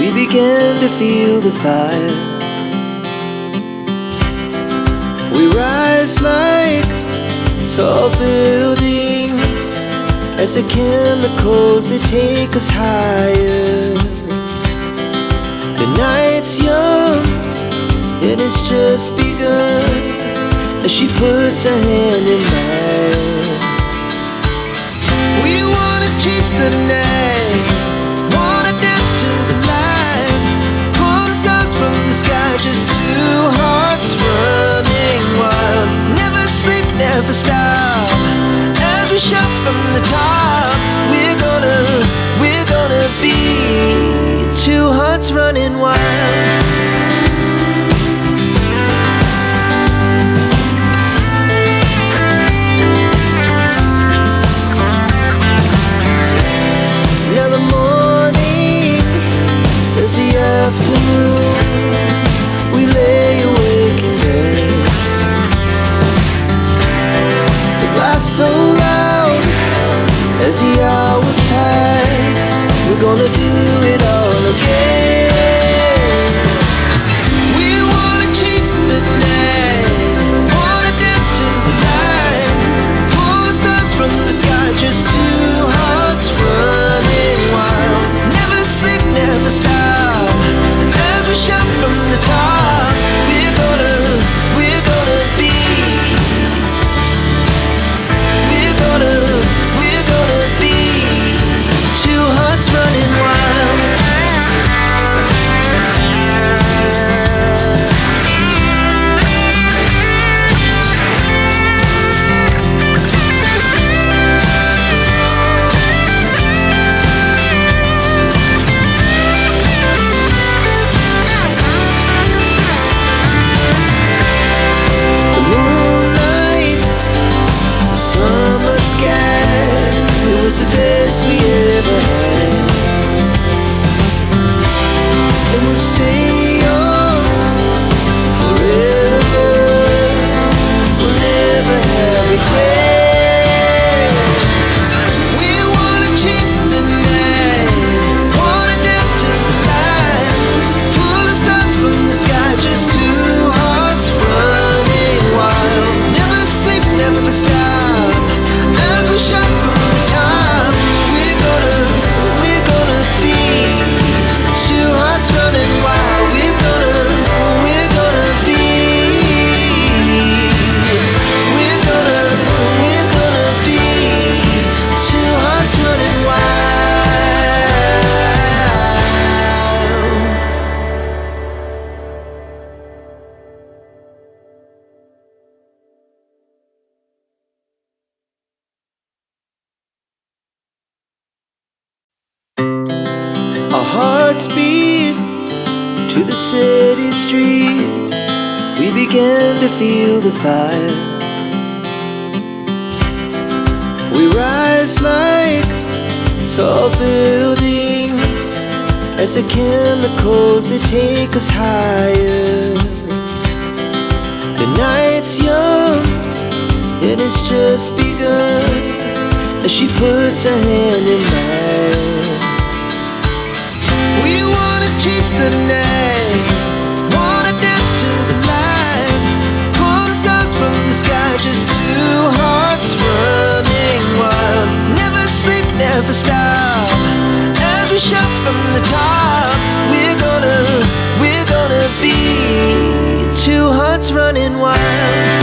we began to feel the fire. We rise like tall buildings as the chemicals, they take us higher. The night's young, it has just begun, as she puts her hand in mine. We wanna chase the night, wanna dance to the light, pull the stars from the sky, just two hearts running wild. Never sleep, never stop, as we shout from the top. We're gonna be two hearts running wild. Now the morning is the afternoon, we lay awake in bed. The laughs so loud as the hours pass, we're gonna do it all again. We wanna chase the night, wanna dance to the light, pull the stars from the sky, just two hearts running wild. Never sleep, never stop, as we shout from the top. We're gonna be, we're gonna be two hearts running wild. The moonlight, summer sky, it was the best we ever had. And we'll stay on forever, we'll never have regrets. We wanna chase the night, wanna dance to the light, pull the stars from the sky, just two hearts running wild. Never sleep, never stop, as we shout from the top. We're gonna be two hearts running wild. We're gonna be, we're gonna be two hearts running wild. Our hearts beat to the city streets, we began to feel the fire. We rise like tall buildings as the chemicals, they take us higher. The night's young, it has just begun, as she puts her hand in mine. We wanna chase the night, wanna dance to the light, pull the stars from the sky, just two hearts running wild. Never sleep, never stop, as we shout from the top. We're gonna be two hearts running wild.